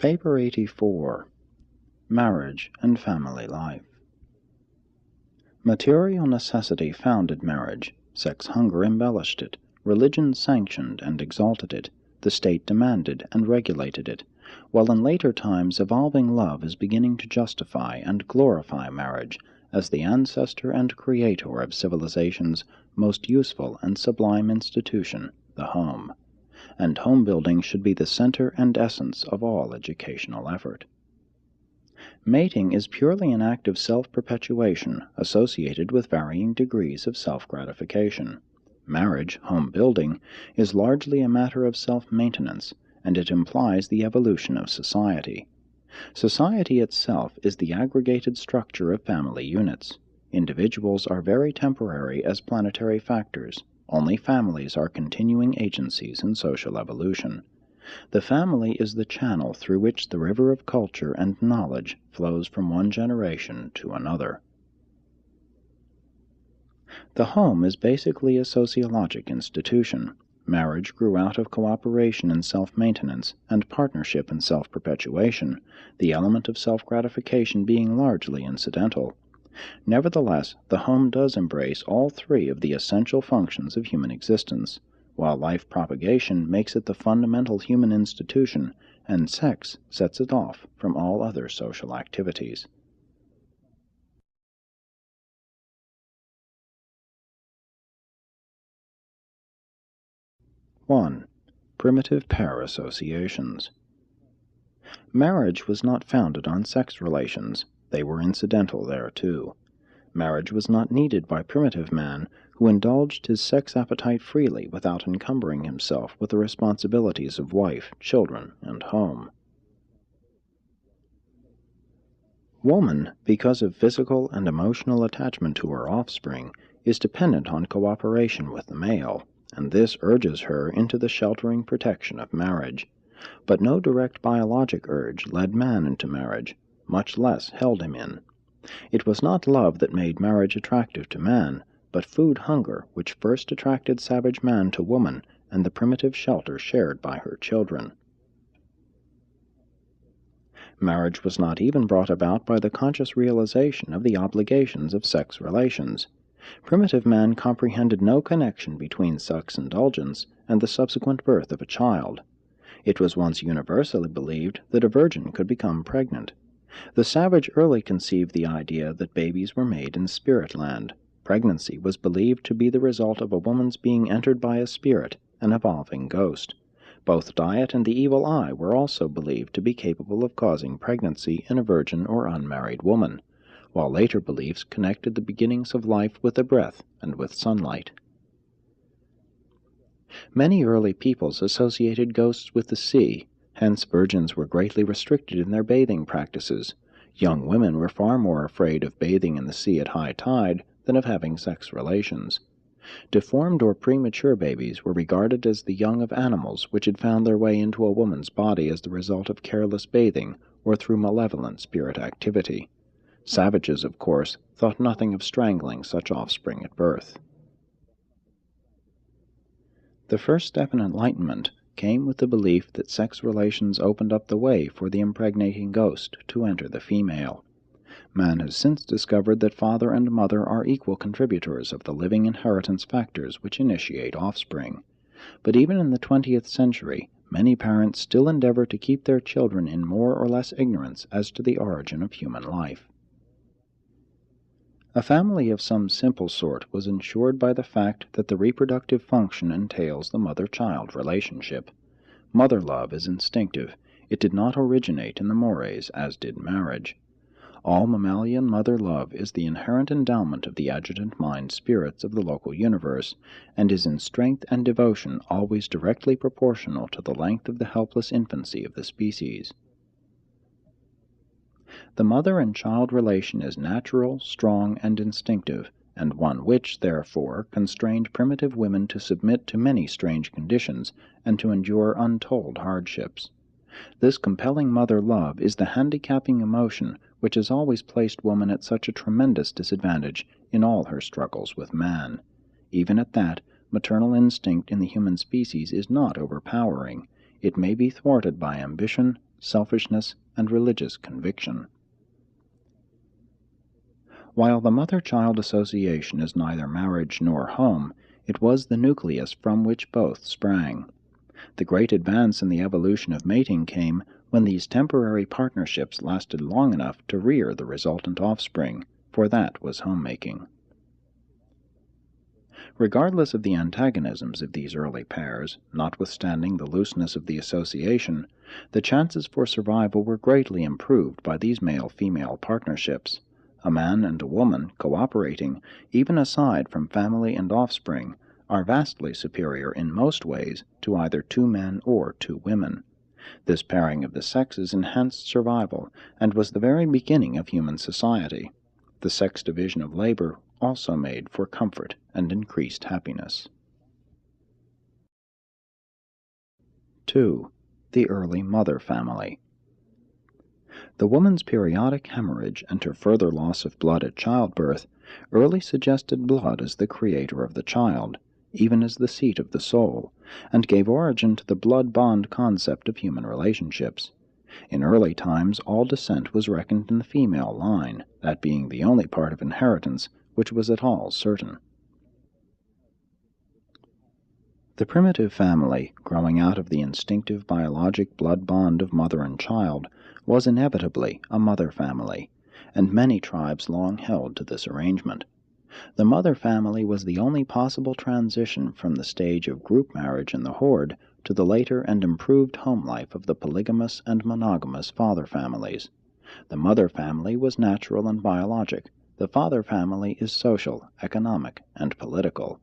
Paper 84. Marriage and Family Life. Material necessity founded marriage, sex hunger embellished it, religion sanctioned and exalted it, the state demanded and regulated it, while in later times evolving love is beginning to justify and glorify marriage as the ancestor and creator of civilization's most useful and sublime institution, the home. And home building should be the center and essence of all educational effort. Mating is purely an act of self-perpetuation associated with varying degrees of self-gratification. Marriage, home building, is largely a matter of self-maintenance, and it implies the evolution of society. Society itself is the aggregated structure of family units. Individuals are very temporary as planetary factors. Only families are continuing agencies in social evolution. The family is the channel through which the river of culture and knowledge flows from one generation to another. The home is basically a sociologic institution. Marriage grew out of cooperation in self-maintenance and partnership in self-perpetuation, the element of self-gratification being largely incidental. Nevertheless, the home does embrace all three of the essential functions of human existence, while life propagation makes it the fundamental human institution, and sex sets it off from all other social activities. (1) Primitive pair associations. Marriage was not founded on sex relations. They were incidental thereto. Marriage was not needed by primitive man, who indulged his sex appetite freely without encumbering himself with the responsibilities of wife, children, and home. Woman, because of physical and emotional attachment to her offspring, is dependent on cooperation with the male, and this urges her into the sheltering protection of marriage. But no direct biologic urge led man into marriage, much less held him in. It was not love that made marriage attractive to man, but food hunger which first attracted savage man to woman and the primitive shelter shared by her children. Marriage was not even brought about by the conscious realization of the obligations of sex relations. Primitive man comprehended no connection between sex indulgence and the subsequent birth of a child. It was once universally believed that a virgin could become pregnant. The savage early conceived the idea that babies were made in spirit land. Pregnancy was believed to be the result of a woman's being entered by a spirit, an evolving ghost. Both diet and the evil eye were also believed to be capable of causing pregnancy in a virgin or unmarried woman, while later beliefs connected the beginnings of life with the breath and with sunlight. Many early peoples associated ghosts with the sea, hence virgins were greatly restricted in their bathing practices. Young women were far more afraid of bathing in the sea at high tide than of having sex relations. Deformed or premature babies were regarded as the young of animals which had found their way into a woman's body as the result of careless bathing or through malevolent spirit activity. Savages, of course, thought nothing of strangling such offspring at birth. The first step in enlightenment came with the belief that sex relations opened up the way for the impregnating ghost to enter the female. Man has since discovered that father and mother are equal contributors of the living inheritance factors which initiate offspring. But even in the 20th century, many parents still endeavor to keep their children in more or less ignorance as to the origin of human life. A family of some simple sort was ensured by the fact that the reproductive function entails the mother-child relationship. Mother love is instinctive. It did not originate in the mores, as did marriage. All mammalian mother love is the inherent endowment of the adjutant mind spirits of the local universe, and is in strength and devotion always directly proportional to the length of the helpless infancy of the species. The mother and child relation is natural, strong, and instinctive, and one which, therefore, constrained primitive women to submit to many strange conditions and to endure untold hardships. This compelling mother love is the handicapping emotion which has always placed woman at such a tremendous disadvantage in all her struggles with man. Even at that, maternal instinct in the human species is not overpowering. It may be thwarted by ambition, selfishness, and religious conviction. While the mother-child association is neither marriage nor home, it was the nucleus from which both sprang. The great advance in the evolution of mating came when these temporary partnerships lasted long enough to rear the resultant offspring, for that was homemaking. Regardless of the antagonisms of these early pairs, notwithstanding the looseness of the association, the chances for survival were greatly improved by these male-female partnerships. A man and a woman cooperating, even aside from family and offspring, are vastly superior in most ways to either two men or two women. This pairing of the sexes enhanced survival and was the very beginning of human society. The sex division of labor also made for comfort and increased happiness. 2. The early mother family. The woman's periodic hemorrhage and her further loss of blood at childbirth early suggested blood as the creator of the child, even as the seat of the soul, and gave origin to the blood bond concept of human relationships. In early times all descent was reckoned in the female line, that being the only part of inheritance which was at all certain. The primitive family, growing out of the instinctive biologic blood bond of mother and child, was inevitably a mother family, and many tribes long held to this arrangement. The mother family was the only possible transition from the stage of group marriage in the horde to the later and improved home life of the polygamous and monogamous father families. The mother family was natural and biologic. The father family is social, economic, and political.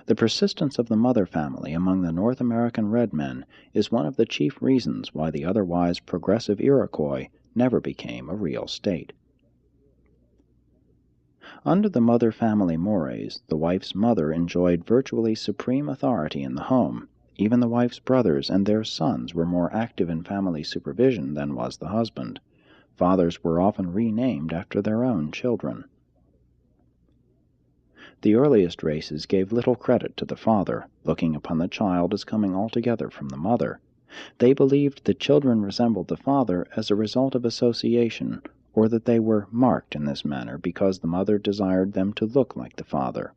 The persistence of the mother family among the North American red men is one of the chief reasons why the otherwise progressive Iroquois never became a real state. Under the mother family mores, the wife's mother enjoyed virtually supreme authority in the home. Even the wife's brothers and their sons were more active in family supervision than was the husband. Fathers were often renamed after their own children. The earliest races gave little credit to the father, looking upon the child as coming altogether from the mother. They believed that children resembled the father as a result of association, or that they were marked in this manner because the mother desired them to look like the father.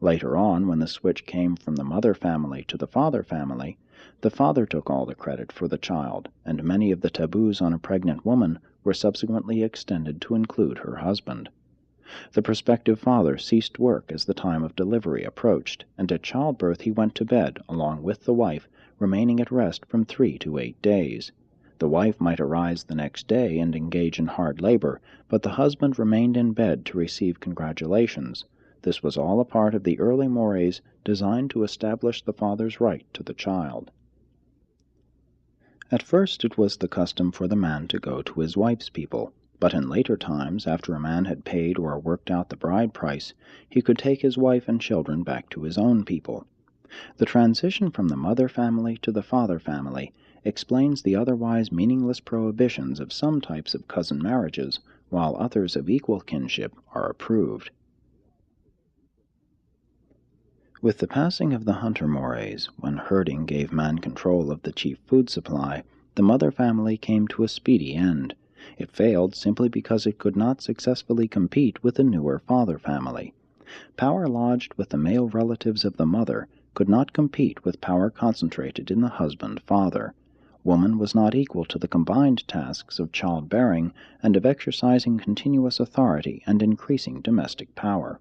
Later on, when the switch came from the mother family to the father family, the father took all the credit for the child, and many of the taboos on a pregnant woman were subsequently extended to include her husband. The prospective father ceased work as the time of delivery approached, and at childbirth he went to bed along with the wife, remaining at rest from 3 to 8 days. The wife might arise the next day and engage in hard labor, but the husband remained in bed to receive congratulations. This was all a part of the early mores designed to establish the father's right to the child. At first it was the custom for the man to go to his wife's people, but in later times, after a man had paid or worked out the bride price, he could take his wife and children back to his own people. The transition from the mother family to the father family explains the otherwise meaningless prohibitions of some types of cousin marriages, while others of equal kinship are approved. With the passing of the hunter mores, when herding gave man control of the chief food supply, the mother family came to a speedy end. It failed simply because it could not successfully compete with the newer father family. Power lodged with the male relatives of the mother could not compete with power concentrated in the husband-father. Woman was not equal to the combined tasks of childbearing and of exercising continuous authority and increasing domestic power.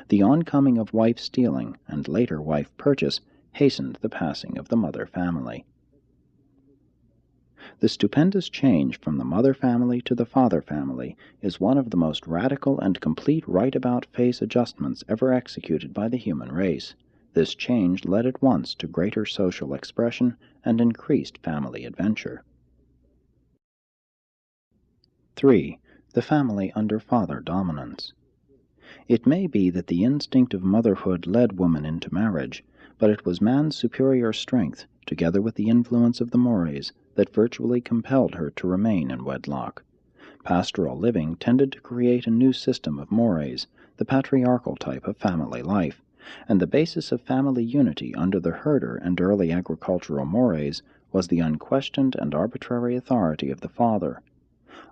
The oncoming of wife-stealing and later wife-purchase hastened the passing of the mother family. The stupendous change from the mother family to the father family is one of the most radical and complete right-about-face adjustments ever executed by the human race. This change led at once to greater social expression and increased family adventure. 3. The family under father dominance. It may be that the instinct of motherhood led woman into marriage, but it was man's superior strength, together with the influence of the mores, that virtually compelled her to remain in wedlock. Pastoral living tended to create a new system of mores, the patriarchal type of family life, and the basis of family unity under the herder and early agricultural mores was the unquestioned and arbitrary authority of the father.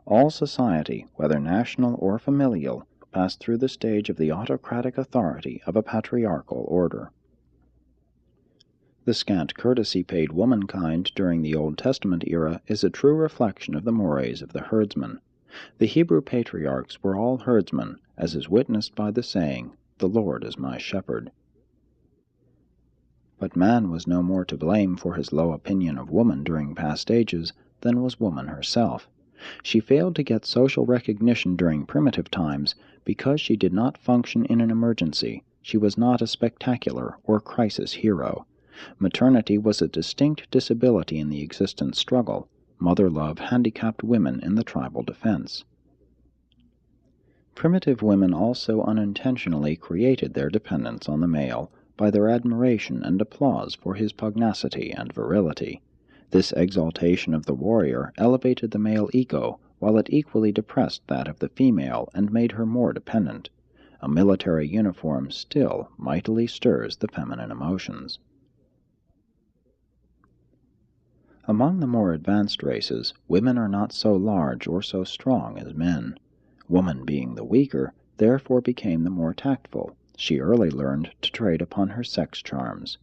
All society, whether national or familial, passed through the stage of the autocratic authority of a patriarchal order. The scant courtesy paid womankind during the Old Testament era is a true reflection of the mores of the herdsman. The Hebrew patriarchs were all herdsmen, as is witnessed by the saying, "The Lord is my shepherd." But man was no more to blame for his low opinion of woman during past ages than was woman herself. She failed to get social recognition during primitive times because she did not function in an emergency. She was not a spectacular or crisis hero. Maternity was a distinct disability in the existence struggle. Mother love handicapped women in the tribal defense. Primitive women also unintentionally created their dependence on the male by their admiration and applause for his pugnacity and virility. This exaltation of the warrior elevated the male ego, while it equally depressed that of the female and made her more dependent. A military uniform still mightily stirs the feminine emotions. Among the more advanced races, women are not so large or so strong as men. Woman, being the weaker, therefore became the more tactful. She early learned to trade upon her sex charms.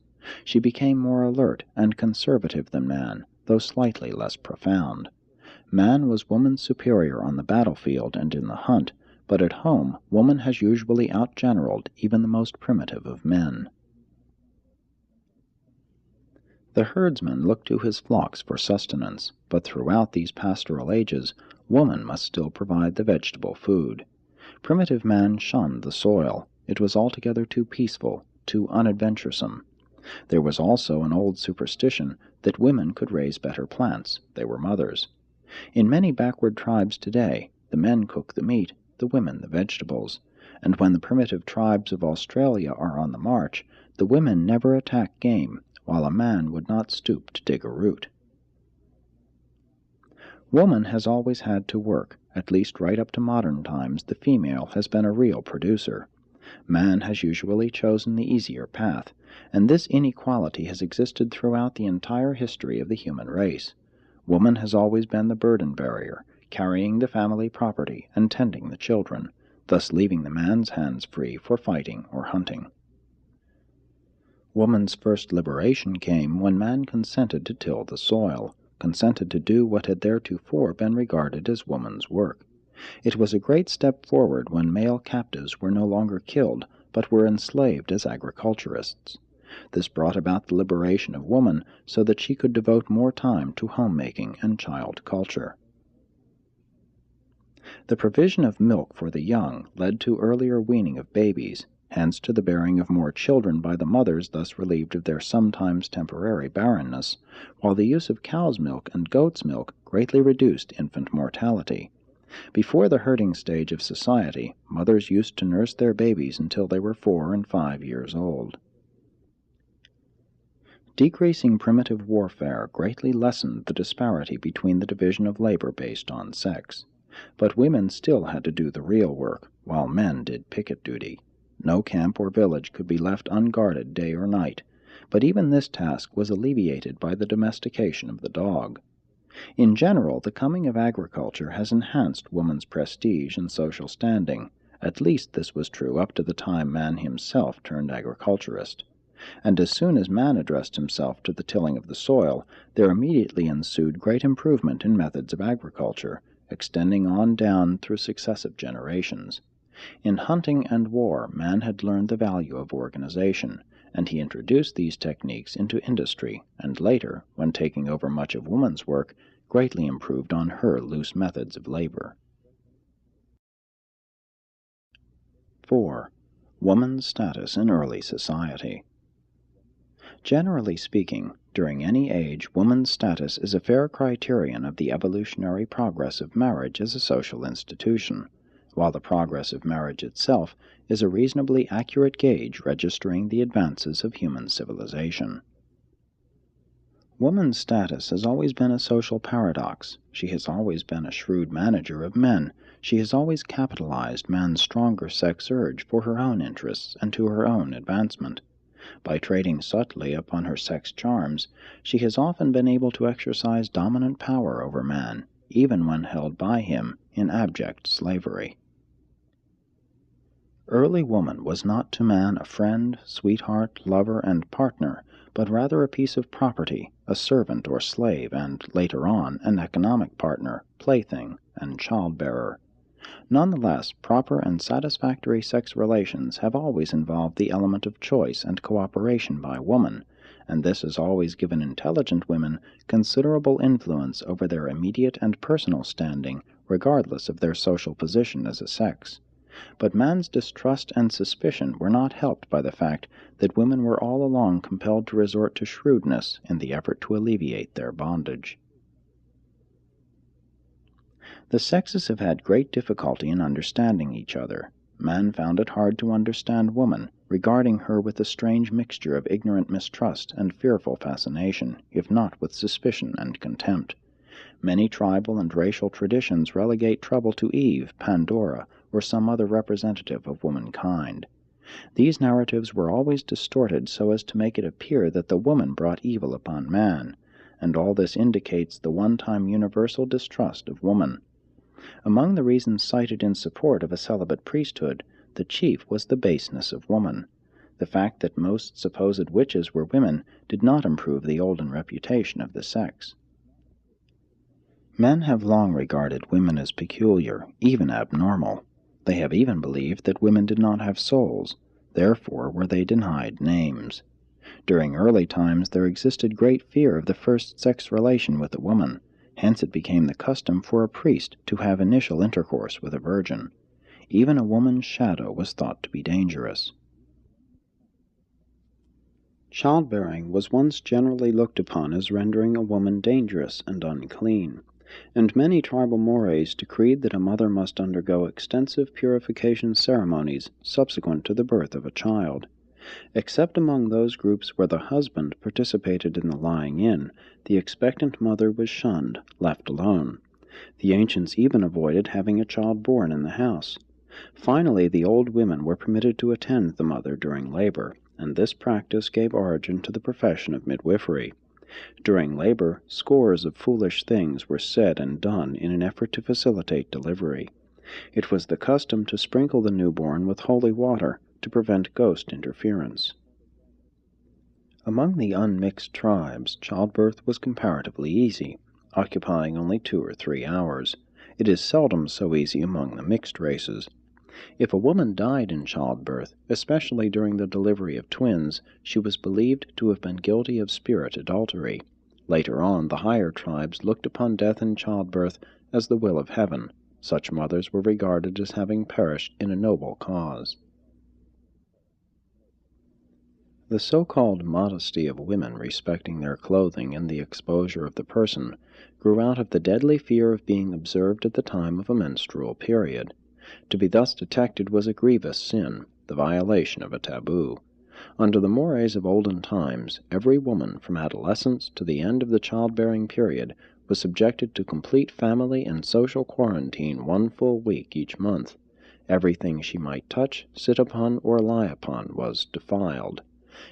She became more alert and conservative than man, though slightly less profound. Man was woman's superior on the battlefield and in the hunt, but at home woman has usually outgeneraled even the most primitive of men. The herdsman looked to his flocks for sustenance, but throughout these pastoral ages, woman must still provide the vegetable food. Primitive man shunned the soil. It was altogether too peaceful, too unadventuresome. There was also an old superstition that women could raise better plants. They were mothers. In many backward tribes today, the men cook the meat, the women the vegetables, and when the primitive tribes of Australia are on the march, the women never attack game, while a man would not stoop to dig a root. Woman has always had to work. At least right up to modern times, the female has been a real producer. Man has usually chosen the easier path, and this inequality has existed throughout the entire history of the human race. Woman has always been the burden-bearer, carrying the family property and tending the children, thus leaving the man's hands free for fighting or hunting. Woman's first liberation came when man consented to till the soil, consented to do what had theretofore been regarded as woman's work. It was a great step forward when male captives were no longer killed, but were enslaved as agriculturists. This brought about the liberation of woman so that she could devote more time to homemaking and child culture. The provision of milk for the young led to earlier weaning of babies, hence to the bearing of more children by the mothers thus relieved of their sometimes temporary barrenness, while the use of cow's milk and goat's milk greatly reduced infant mortality. Before the herding stage of society, mothers used to nurse their babies until they were 4 and 5 years old. Decreasing primitive warfare greatly lessened the disparity between the division of labor based on sex. But women still had to do the real work, while men did picket duty. No camp or village could be left unguarded day or night, but even this task was alleviated by the domestication of the dog. In general, the coming of agriculture has enhanced woman's prestige and social standing. At least this was true up to the time man himself turned agriculturist. And as soon as man addressed himself to the tilling of the soil, there immediately ensued great improvement in methods of agriculture, extending on down through successive generations. In hunting and war, man had learned the value of organization, and he introduced these techniques into industry, and later, when taking over much of woman's work, greatly improved on her loose methods of labor. 4. Woman's status in early society. Generally speaking, during any age, woman's status is a fair criterion of the evolutionary progress of marriage as a social institution, while the progress of marriage itself is a reasonably accurate gauge registering the advances of human civilization. Woman's status has always been a social paradox. She has always been a shrewd manager of men. She has always capitalized man's stronger sex urge for her own interests and to her own advancement. By trading subtly upon her sex charms, she has often been able to exercise dominant power over man, even when held by him in abject slavery. Early woman was not to man a friend, sweetheart, lover, and partner, but rather a piece of property, a servant or slave, and, later on, an economic partner, plaything, and childbearer. Nonetheless, proper and satisfactory sex relations have always involved the element of choice and cooperation by woman, and this has always given intelligent women considerable influence over their immediate and personal standing, regardless of their social position as a sex. But man's distrust and suspicion were not helped by the fact that women were all along compelled to resort to shrewdness in the effort to alleviate their bondage. The sexes have had great difficulty in understanding each other. Man found it hard to understand woman, regarding her with a strange mixture of ignorant mistrust and fearful fascination, if not with suspicion and contempt. Many tribal and racial traditions relegate trouble to Eve, Pandora, or some other representative of womankind. These narratives were always distorted so as to make it appear that the woman brought evil upon man, and all this indicates the one-time universal distrust of woman. Among the reasons cited in support of a celibate priesthood, the chief was the baseness of woman. The fact that most supposed witches were women did not improve the olden reputation of the sex. Men have long regarded women as peculiar, even abnormal. They have even believed that women did not have souls, therefore were they denied names. During early times there existed great fear of the first sex relation with a woman, hence it became the custom for a priest to have initial intercourse with a virgin. Even a woman's shadow was thought to be dangerous. Childbearing was once generally looked upon as rendering a woman dangerous and unclean, and many tribal mores decreed that a mother must undergo extensive purification ceremonies subsequent to the birth of a child. Except among those groups where the husband participated in the lying-in, the expectant mother was shunned, left alone. The ancients even avoided having a child born in the house. Finally, the old women were permitted to attend the mother during labor, and this practice gave origin to the profession of midwifery. During labor, scores of foolish things were said and done in an effort to facilitate delivery. It was the custom to sprinkle the newborn with holy water to prevent ghost interference. Among the unmixed tribes, childbirth was comparatively easy, occupying only 2 or 3 hours. It is seldom so easy among the mixed races. If a woman died in childbirth, especially during the delivery of twins, she was believed to have been guilty of spirit adultery. Later on, the higher tribes looked upon death in childbirth as the will of heaven. Such mothers were regarded as having perished in a noble cause. The so-called modesty of women respecting their clothing and the exposure of the person grew out of the deadly fear of being observed at the time of a menstrual period. To be thus detected was a grievous sin, the violation of a taboo. Under the mores of olden times, every woman from adolescence to the end of the childbearing period was subjected to complete family and social quarantine 1 full week each month. Everything she might touch, sit upon, or lie upon was defiled.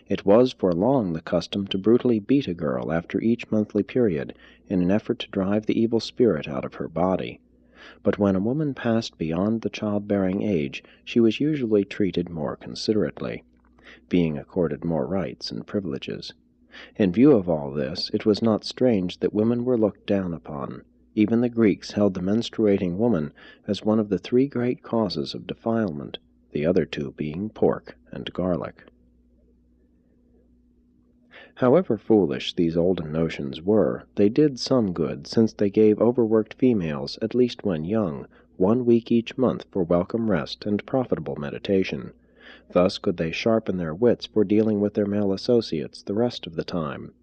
It was for long the custom to brutally beat a girl after each monthly period in an effort to drive the evil spirit out of her body. But when a woman passed beyond the childbearing age, she was usually treated more considerately, being accorded more rights and privileges. In view of all this, it was not strange that women were looked down upon. Even the Greeks held the menstruating woman as one of the 3 great causes of defilement, the other 2 being pork and garlic. However foolish these olden notions were, they did some good, since they gave overworked females, at least when young, 1 week each month for welcome rest and profitable meditation. Thus could they sharpen their wits for dealing with their male associates the rest of the time.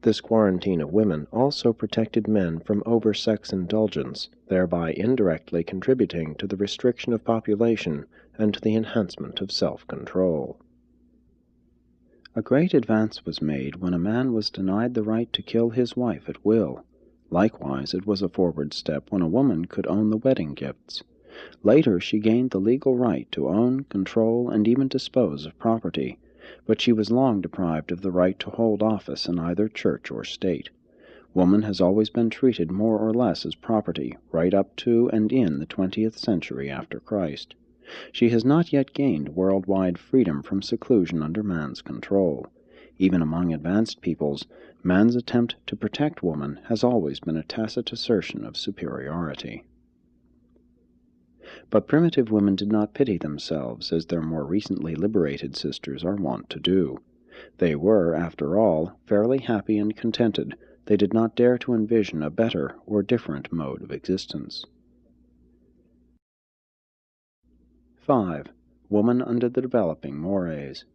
This quarantine of women also protected men from over-sex indulgence, thereby indirectly contributing to the restriction of population and to the enhancement of self-control. A great advance was made when a man was denied the right to kill his wife at will. Likewise, it was a forward step when a woman could own the wedding gifts. Later she gained the legal right to own, control, and even dispose of property, but she was long deprived of the right to hold office in either church or state. Woman has always been treated more or less as property, right up to and in the 20th century after Christ. She has not yet gained worldwide freedom from seclusion under man's control. Even among advanced peoples, man's attempt to protect woman has always been a tacit assertion of superiority. But primitive women did not pity themselves as their more recently liberated sisters are wont to do. They were, after all, fairly happy and contented. They did not dare to envision a better or different mode of existence. 5. Woman under the developing mores.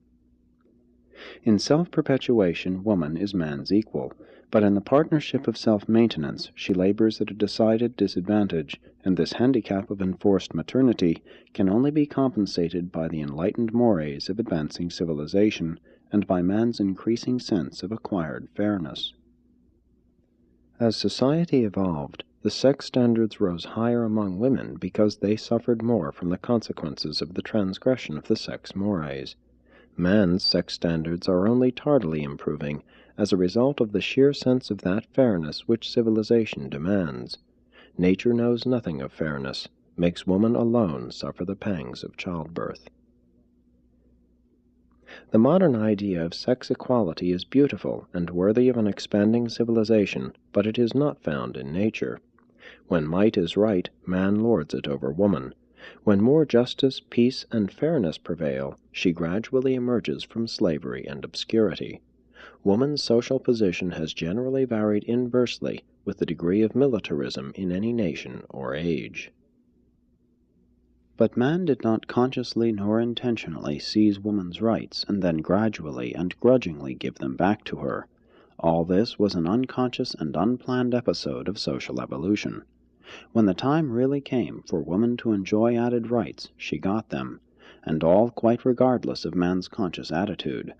In self-perpetuation, woman is man's equal, but in the partnership of self-maintenance she labors at a decided disadvantage, and this handicap of enforced maternity can only be compensated by the enlightened mores of advancing civilization and by man's increasing sense of acquired fairness. As society evolved, the sex standards rose higher among women because they suffered more from the consequences of the transgression of the sex mores. Man's sex standards are only tardily improving as a result of the sheer sense of that fairness which civilization demands. Nature knows nothing of fairness, makes woman alone suffer the pangs of childbirth. The modern idea of sex equality is beautiful and worthy of an expanding civilization, but it is not found in nature. When might is right, man lords it over woman. When more justice, peace, and fairness prevail, she gradually emerges from slavery and obscurity. Woman's social position has generally varied inversely with the degree of militarism in any nation or age. But man did not consciously nor intentionally seize woman's rights and then gradually and grudgingly give them back to her. All this was an unconscious and unplanned episode of social evolution. When the time really came for woman to enjoy added rights, she got them, and all quite regardless of man's conscious attitude.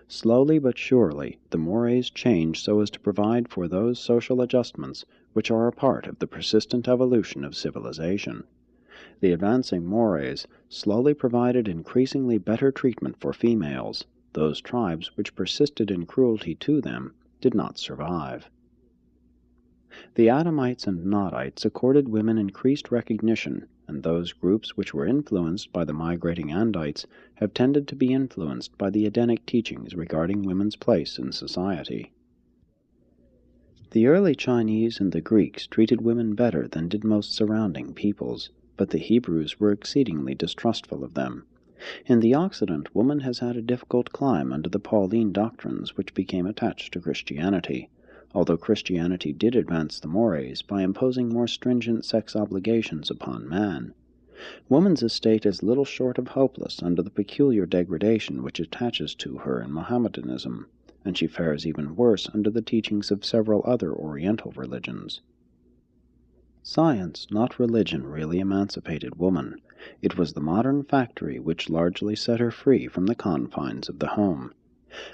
Slowly but surely, the mores change so as to provide for those social adjustments which are a part of the persistent evolution of civilization. The advancing mores slowly provided increasingly better treatment for females. Those tribes which persisted in cruelty to them did not survive. The Adamites and Nodites accorded women increased recognition, and those groups which were influenced by the migrating Andites have tended to be influenced by the Edenic teachings regarding women's place in society. The early Chinese and the Greeks treated women better than did most surrounding peoples, but the Hebrews were exceedingly distrustful of them. In the Occident, woman has had a difficult climb under the Pauline doctrines which became attached to Christianity, although Christianity did advance the mores by imposing more stringent sex obligations upon man. Woman's estate is little short of hopeless under the peculiar degradation which attaches to her in Mohammedanism, and she fares even worse under the teachings of several other Oriental religions. Science, not religion, really emancipated woman. It was the modern factory which largely set her free from the confines of the home.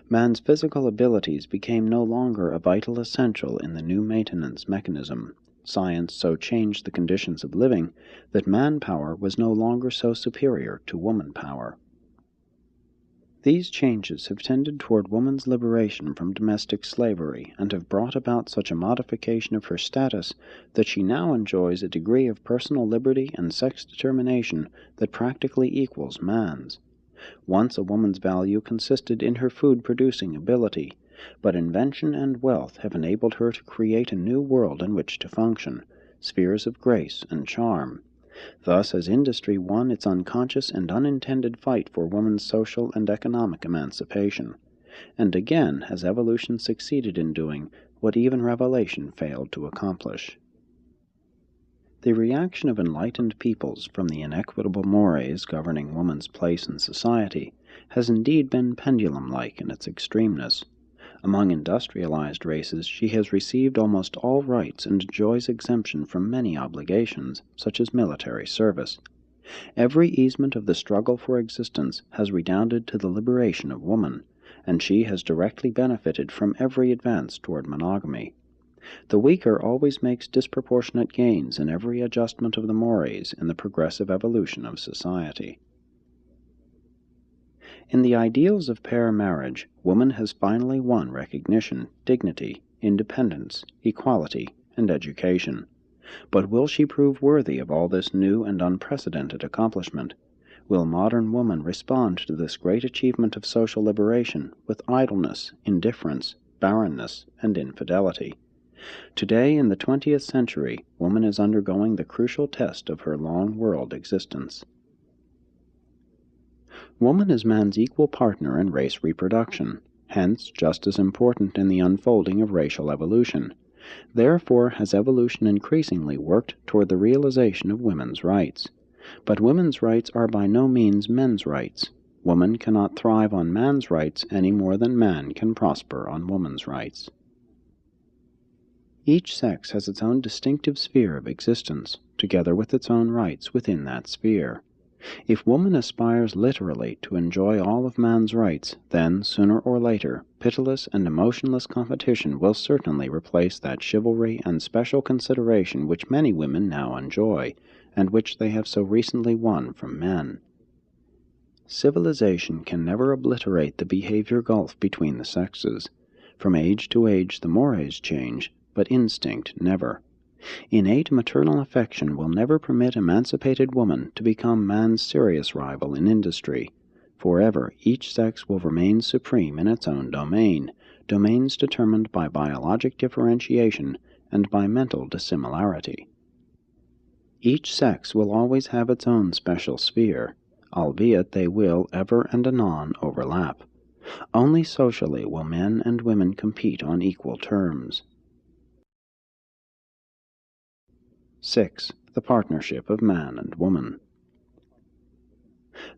Man's physical abilities became no longer a vital essential in the new maintenance mechanism. Science so changed the conditions of living that man-power was no longer so superior to woman-power. These changes have tended toward woman's liberation from domestic slavery and have brought about such a modification of her status that she now enjoys a degree of personal liberty and sex determination that practically equals man's. Once a woman's value consisted in her food-producing ability, but invention and wealth have enabled her to create a new world in which to function, spheres of grace and charm. Thus has industry won its unconscious and unintended fight for woman's social and economic emancipation, and again has evolution succeeded in doing what even revelation failed to accomplish. The reaction of enlightened peoples from the inequitable mores governing woman's place in society has indeed been pendulum-like in its extremeness. Among industrialized races she has received almost all rights and enjoys exemption from many obligations, such as military service. Every easement of the struggle for existence has redounded to the liberation of woman, and she has directly benefited from every advance toward monogamy. The weaker always makes disproportionate gains in every adjustment of the mores in the progressive evolution of society. In the ideals of pair marriage, woman has finally won recognition, dignity, independence, equality, and education. But will she prove worthy of all this new and unprecedented accomplishment? Will modern woman respond to this great achievement of social liberation with idleness, indifference, barrenness, and infidelity? Today, in the 20th century, woman is undergoing the crucial test of her long world existence. Woman is man's equal partner in race reproduction, hence just as important in the unfolding of racial evolution. Therefore has evolution increasingly worked toward the realization of women's rights. But women's rights are by no means men's rights. Woman cannot thrive on man's rights any more than man can prosper on woman's rights. Each sex has its own distinctive sphere of existence, together with its own rights within that sphere. If woman aspires literally to enjoy all of man's rights, then, sooner or later, pitiless and emotionless competition will certainly replace that chivalry and special consideration which many women now enjoy, and which they have so recently won from men. Civilization can never obliterate the behavior gulf between the sexes. From age to age the mores change, but instinct never. Innate maternal affection will never permit emancipated woman to become man's serious rival in industry. Forever each sex will remain supreme in its own domains determined by biologic differentiation and by mental dissimilarity. Each sex will always have its own special sphere, albeit they will ever and anon overlap. Only socially will men and women compete on equal terms. 6. The partnership of man and woman.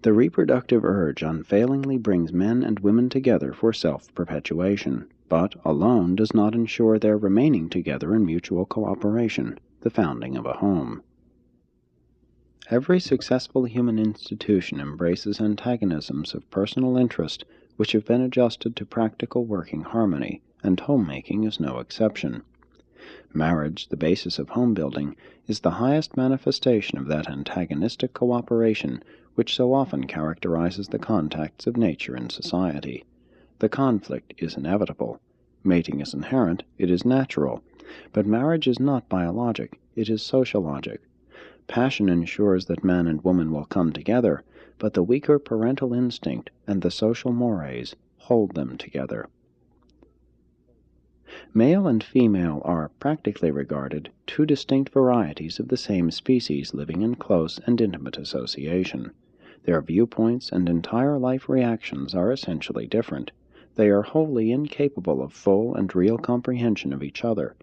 The reproductive urge unfailingly brings men and women together for self-perpetuation, but alone does not ensure their remaining together in mutual cooperation, the founding of a home. Every successful human institution embraces antagonisms of personal interest which have been adjusted to practical working harmony, and homemaking is no exception. Marriage, the basis of home building, is the highest manifestation of that antagonistic cooperation which so often characterizes the contacts of nature and society. The conflict is inevitable. Mating is inherent, it is natural. But marriage is not biologic, it is sociologic. Passion ensures that man and woman will come together, but the weaker parental instinct and the social mores hold them together. Male and female are, practically regarded, two distinct varieties of the same species living in close and intimate association. Their viewpoints and entire life reactions are essentially different. They are wholly incapable of full and real comprehension of each other.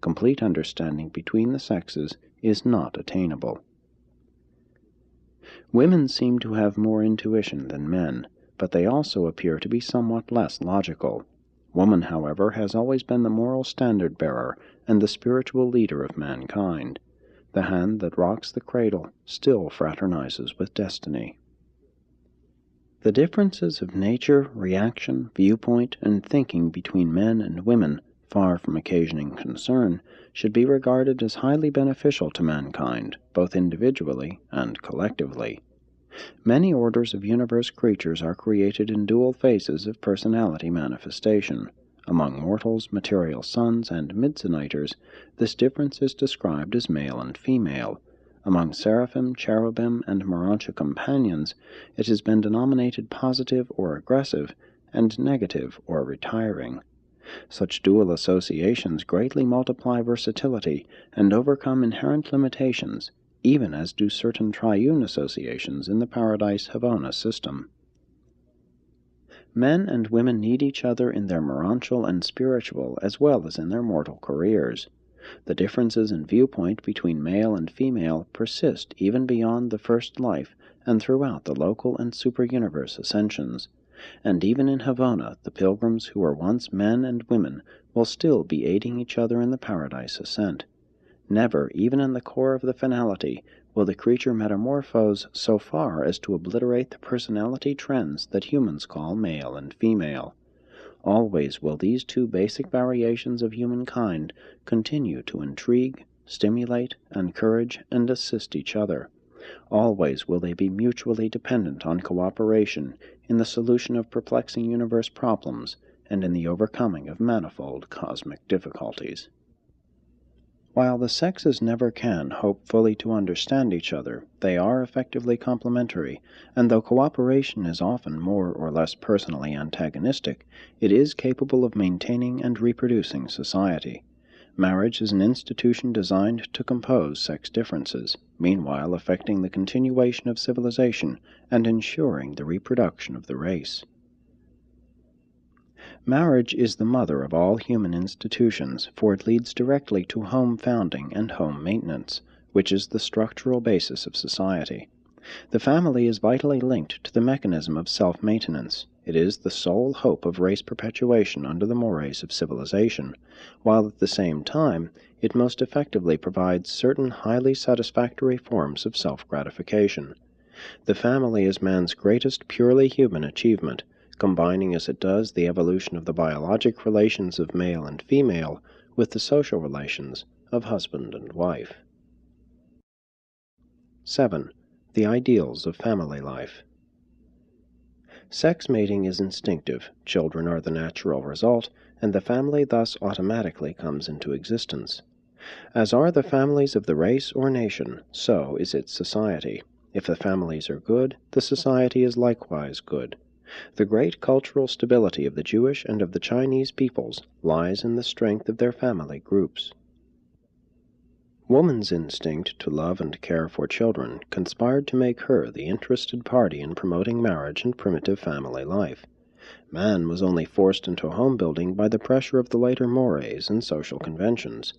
Complete understanding between the sexes is not attainable. Women seem to have more intuition than men, but they also appear to be somewhat less logical. Woman, however, has always been the moral standard-bearer and the spiritual leader of mankind. The hand that rocks the cradle still fraternizes with destiny. The differences of nature, reaction, viewpoint, and thinking between men and women, far from occasioning concern, should be regarded as highly beneficial to mankind, both individually and collectively. Many orders of universe creatures are created in dual phases of personality manifestation. Among mortals, material sons, and midsoniters, this difference is described as male and female. Among seraphim, cherubim, and Morontia companions, it has been denominated positive or aggressive, and negative or retiring. Such dual associations greatly multiply versatility and overcome inherent limitations, even as do certain triune associations in the Paradise Havana system. Men and women need each other in their morontial and spiritual as well as in their mortal careers. The differences in viewpoint between male and female persist even beyond the first life and throughout the local and super-universe ascensions. And even in Havana, the pilgrims who were once men and women will still be aiding each other in the Paradise ascent. Never, even in the core of the finality, will the creature metamorphose so far as to obliterate the personality trends that humans call male and female. Always will these two basic variations of humankind continue to intrigue, stimulate, encourage, and assist each other. Always will they be mutually dependent on cooperation in the solution of perplexing universe problems and in the overcoming of manifold cosmic difficulties. While the sexes never can hope fully to understand each other, they are effectively complementary, and though cooperation is often more or less personally antagonistic, it is capable of maintaining and reproducing society. Marriage is an institution designed to compose sex differences, meanwhile affecting the continuation of civilization and ensuring the reproduction of the race. Marriage is the mother of all human institutions, for it leads directly to home founding and home maintenance, which is the structural basis of society. The family is vitally linked to the mechanism of self-maintenance. It is the sole hope of race perpetuation under the mores of civilization, while at the same time it most effectively provides certain highly satisfactory forms of self-gratification. The family is man's greatest purely human achievement, combining as it does the evolution of the biologic relations of male and female with the social relations of husband and wife. 7. The ideals of family life. Sex mating is instinctive, children are the natural result, and the family thus automatically comes into existence. As are the families of the race or nation, so is its society. If the families are good, the society is likewise good. The great cultural stability of the Jewish and of the Chinese peoples lies in the strength of their family groups. Woman's instinct to love and care for children conspired to make her the interested party in promoting marriage and primitive family life. Man was only forced into home-building by the pressure of the later mores and social conventions.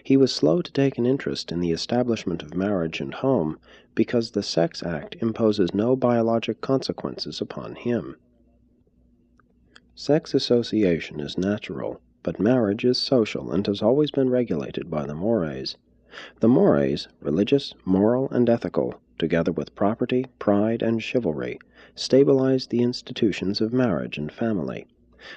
He was slow to take an interest in the establishment of marriage and home because the sex act imposes no biologic consequences upon him. Sex association is natural, but marriage is social and has always been regulated by the mores. The mores, religious, moral, and ethical, together with property, pride, and chivalry, stabilize the institutions of marriage and family.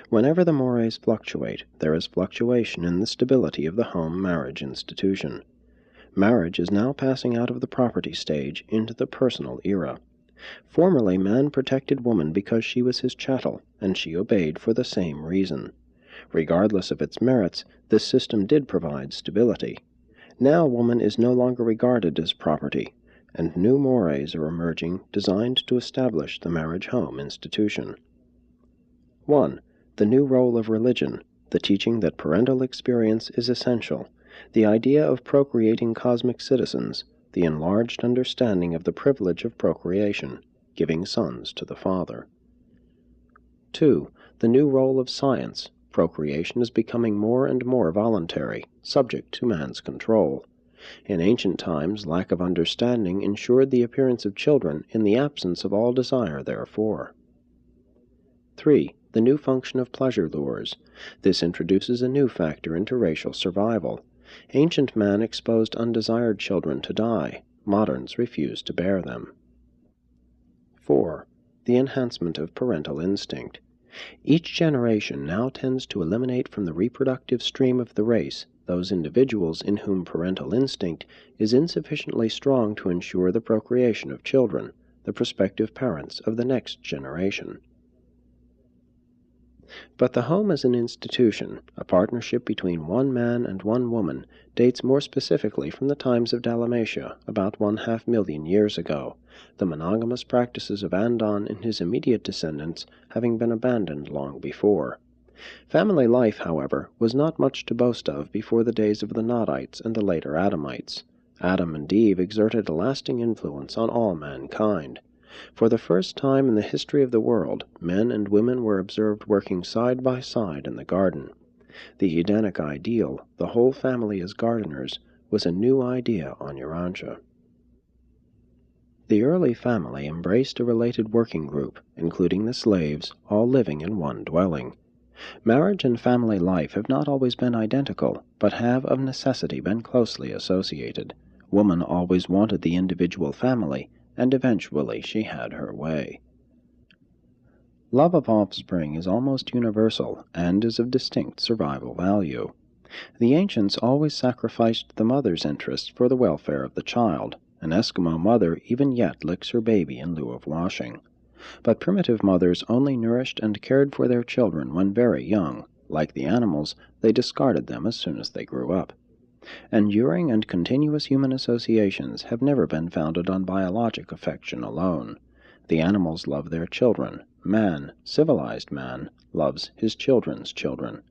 Whenever the mores fluctuate, there is fluctuation in the stability of the home marriage institution. Marriage is now passing out of the property stage into the personal era. Formerly man protected woman because she was his chattel, and she obeyed for the same reason. Regardless of its merits, this system did provide stability. Now woman is no longer regarded as property, and new mores are emerging designed to establish the marriage-home institution. 1. The new role of religion, the teaching that parental experience is essential, the idea of procreating cosmic citizens, the enlarged understanding of the privilege of procreation, giving sons to the Father. 2. The new role of science, procreation is becoming more and more voluntary, subject to man's control. In ancient times, lack of understanding ensured the appearance of children in the absence of all desire therefor. 3. The new function of pleasure lures. This introduces a new factor into racial survival. Ancient man exposed undesired children to die. Moderns refuse to bear them. 4. The enhancement of parental instinct. Each generation now tends to eliminate from the reproductive stream of the race those individuals in whom parental instinct is insufficiently strong to ensure the procreation of children, the prospective parents of the next generation. But the home as an institution, a partnership between one man and one woman, dates more specifically from the times of Dalmatia, about 500,000 years ago, the monogamous practices of Andon and his immediate descendants having been abandoned long before. Family life, however, was not much to boast of before the days of the Nodites and the later Adamites. Adam and Eve exerted a lasting influence on all mankind. For the first time in the history of the world, men and women were observed working side by side in the garden. The Edenic ideal, the whole family as gardeners, was a new idea on Urantia. The early family embraced a related working group, including the slaves, all living in one dwelling. Marriage and family life have not always been identical, but have of necessity been closely associated. Woman always wanted the individual family, and eventually she had her way. Love of offspring is almost universal, and is of distinct survival value. The ancients always sacrificed the mother's interests for the welfare of the child, An Eskimo mother even yet licks her baby in lieu of washing. But primitive mothers only nourished and cared for their children when very young. Like the animals, they discarded them as soon as they grew up. Enduring and continuous human associations have never been founded on biologic affection alone. The animals love their children. Man, civilized man, loves his children's children.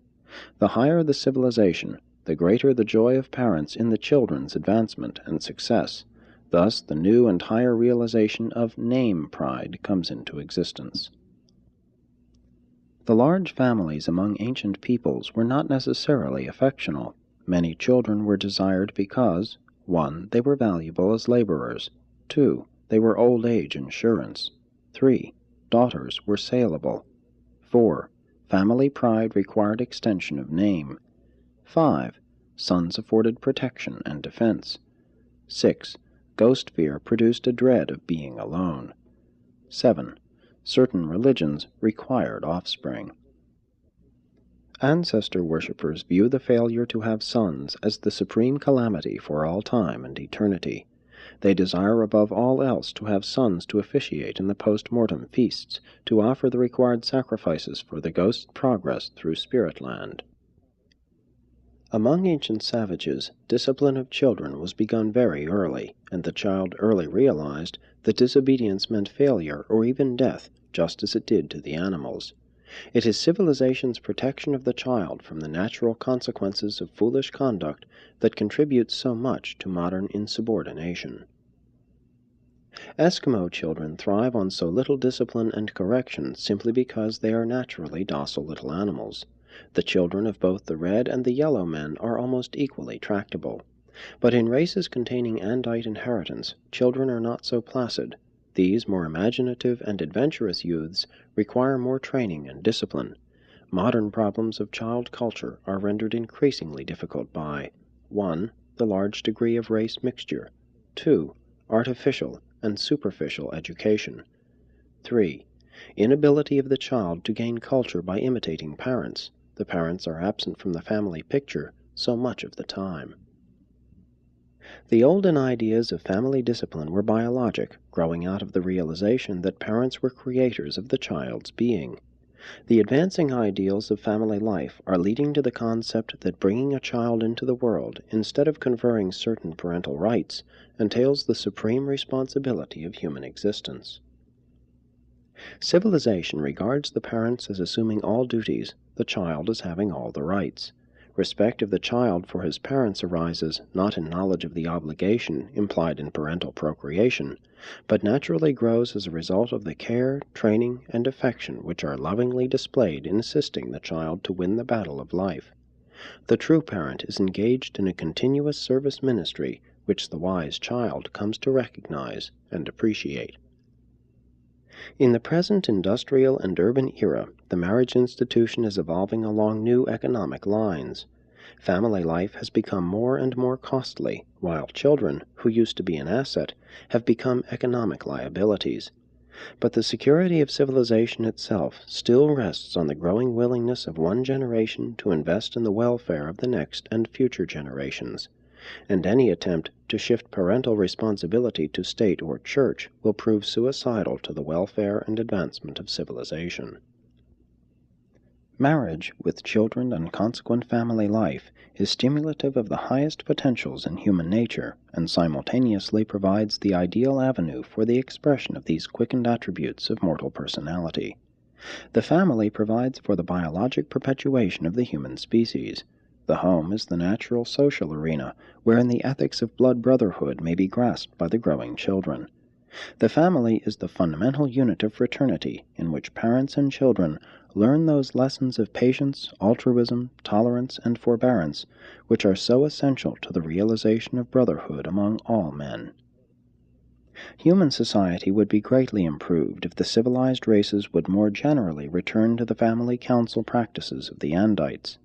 The higher the civilization, the greater the joy of parents in the children's advancement and success. Thus the new and higher realization of name pride comes into existence. The large families among ancient peoples were not necessarily affectional. Many children were desired because 1. They were valuable as laborers. 2. They were old age insurance. 3. Daughters were saleable. 4. Family pride required extension of name. 5. Sons afforded protection and defense. 6. Ghost fear produced a dread of being alone. 7. Certain religions required offspring. Ancestor worshippers view the failure to have sons as the supreme calamity for all time and eternity. They desire above all else to have sons to officiate in the post-mortem feasts, to offer the required sacrifices for the ghost's progress through spirit land. Among ancient savages, discipline of children was begun very early, and the child early realized that disobedience meant failure or even death, just as it did to the animals. It is civilization's protection of the child from the natural consequences of foolish conduct that contributes so much to modern insubordination. Eskimo children thrive on so little discipline and correction simply because they are naturally docile little animals. The children of both the red and the yellow men are almost equally tractable. But in races containing Andite inheritance, children are not so placid. These more imaginative and adventurous youths require more training and discipline. Modern problems of child culture are rendered increasingly difficult by 1. The large degree of race mixture. 2. Artificial and superficial education. 3. Inability of the child to gain culture by imitating parents. The parents are absent from the family picture so much of the time. The olden ideas of family discipline were biologic, growing out of the realization that parents were creators of the child's being. The advancing ideals of family life are leading to the concept that bringing a child into the world, instead of conferring certain parental rights, entails the supreme responsibility of human existence. Civilization regards the parents as assuming all duties, the child as having all the rights. Respect of the child for his parents arises not in knowledge of the obligation implied in parental procreation, but naturally grows as a result of the care, training, and affection which are lovingly displayed in assisting the child to win the battle of life. The true parent is engaged in a continuous service ministry which the wise child comes to recognize and appreciate. In the present industrial and urban era, the marriage institution is evolving along new economic lines. Family life has become more and more costly, while children, who used to be an asset, have become economic liabilities. But the security of civilization itself still rests on the growing willingness of one generation to invest in the welfare of the next and future generations. And any attempt to shift parental responsibility to state or church will prove suicidal to the welfare and advancement of civilization. Marriage, with children and consequent family life, is stimulative of the highest potentials in human nature, and simultaneously provides the ideal avenue for the expression of these quickened attributes of mortal personality. The family provides for the biologic perpetuation of the human species. The home is the natural social arena wherein the ethics of blood brotherhood may be grasped by the growing children. The family is the fundamental unit of fraternity in which parents and children learn those lessons of patience, altruism, tolerance, and forbearance which are so essential to the realization of brotherhood among all men. Human society would be greatly improved if the civilized races would more generally return to the family council practices of the Andites.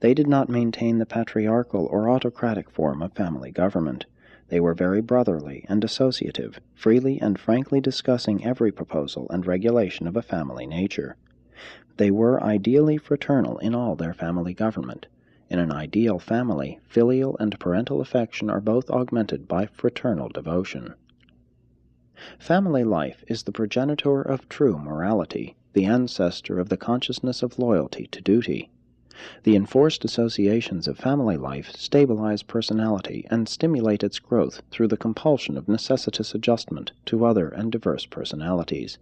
They did not maintain the patriarchal or autocratic form of family government. They were very brotherly and associative, freely and frankly discussing every proposal and regulation of a family nature. They were ideally fraternal in all their family government. In an ideal family, filial and parental affection are both augmented by fraternal devotion. Family life is the progenitor of true morality, the ancestor of the consciousness of loyalty to duty. The enforced associations of family life stabilize personality and stimulate its growth through the compulsion of necessitous adjustment to other and diverse personalities.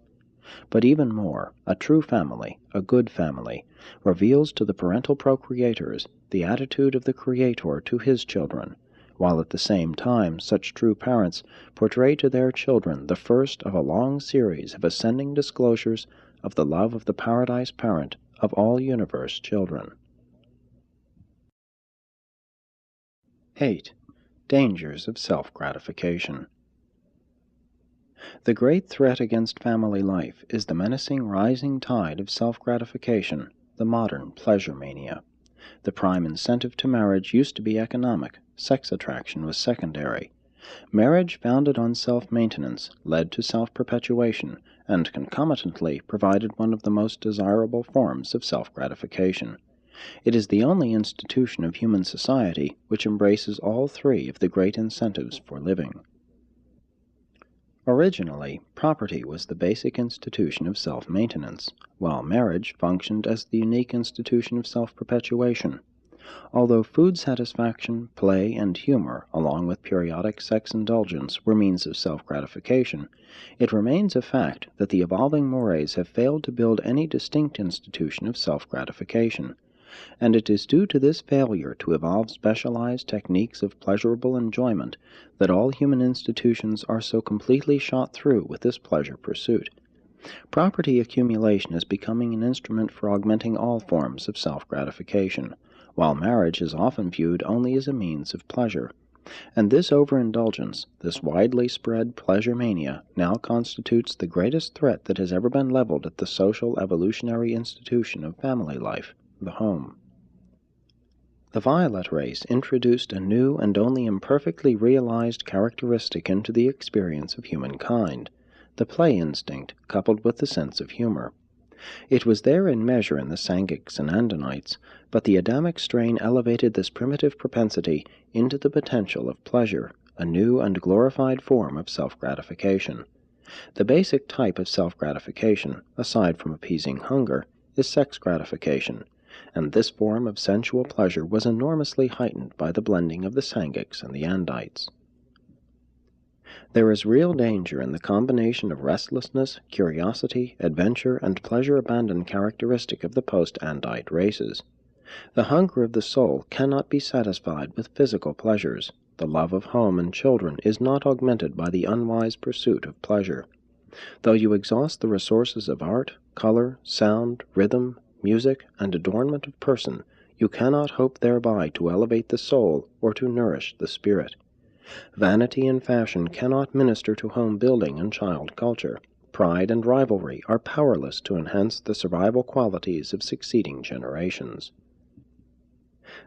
But even more, a true family, a good family, reveals to the parental procreators the attitude of the Creator to His children, while at the same time such true parents portray to their children the first of a long series of ascending disclosures of the love of the Paradise Parent of all universe children. 8. Dangers of self-gratification. The great threat against family life is the menacing rising tide of self-gratification, the modern pleasure mania. The prime incentive to marriage used to be economic, sex attraction was secondary. Marriage founded on self-maintenance led to self-perpetuation, and concomitantly provided one of the most desirable forms of self-gratification. It is the only institution of human society which embraces all three of the great incentives for living. Originally, property was the basic institution of self-maintenance, while marriage functioned as the unique institution of self-perpetuation. Although food satisfaction, play, and humor, along with periodic sex indulgence, were means of self-gratification, it remains a fact that the evolving mores have failed to build any distinct institution of self-gratification, and it is due to this failure to evolve specialized techniques of pleasurable enjoyment that all human institutions are so completely shot through with this pleasure pursuit. Property accumulation is becoming an instrument for augmenting all forms of self-gratification, while marriage is often viewed only as a means of pleasure. And this overindulgence, this widely spread pleasure mania, now constitutes the greatest threat that has ever been leveled at the social evolutionary institution of family life, the home. The violet race introduced a new and only imperfectly realized characteristic into the experience of humankind, the play instinct coupled with the sense of humor. It was there in measure in the Sangics and Andonites, but the Adamic strain elevated this primitive propensity into the potential of pleasure, a new and glorified form of self-gratification. The basic type of self-gratification, aside from appeasing hunger, is sex gratification, and this form of sensual pleasure was enormously heightened by the blending of the Sangics and the Andites. There is real danger in the combination of restlessness, curiosity, adventure, and pleasure-abandon characteristic of the post-Andite races. The hunger of the soul cannot be satisfied with physical pleasures. The love of home and children is not augmented by the unwise pursuit of pleasure. Though you exhaust the resources of art, color, sound, rhythm, music, and adornment of person, you cannot hope thereby to elevate the soul or to nourish the spirit. Vanity and fashion cannot minister to home building and child culture. Pride and rivalry are powerless to enhance the survival qualities of succeeding generations.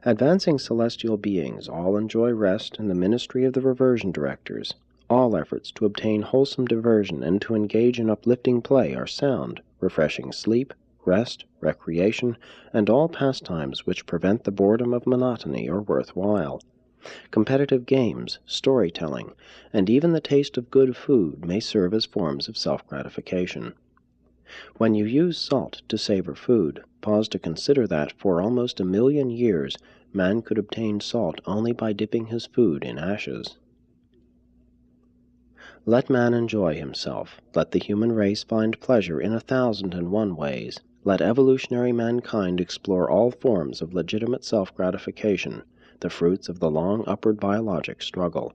Advancing celestial beings all enjoy rest in the ministry of the reversion directors. All efforts to obtain wholesome diversion and to engage in uplifting play are sound, refreshing sleep, rest, recreation, and all pastimes which prevent the boredom of monotony are worthwhile. Competitive games, storytelling, and even the taste of good food may serve as forms of self-gratification. When you use salt to savor food, pause to consider that for almost 1,000,000 years man could obtain salt only by dipping his food in ashes. Let man enjoy himself. Let the human race find pleasure in 1,001 ways. Let evolutionary mankind explore all forms of legitimate self-gratification, the fruits of the long upward biologic struggle.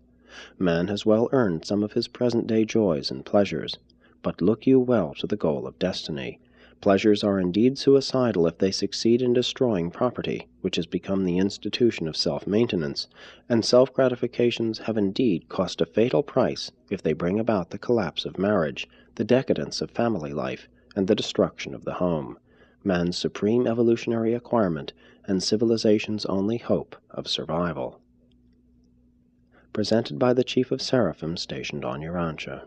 Man has well earned some of his present-day joys and pleasures, but look you well to the goal of destiny. Pleasures are indeed suicidal if they succeed in destroying property, which has become the institution of self-maintenance, and self-gratifications have indeed cost a fatal price if they bring about the collapse of marriage, the decadence of family life, and the destruction of the home, man's supreme evolutionary acquirement and civilization's only hope of survival. Presented by the Chief of Seraphim stationed on Urantia.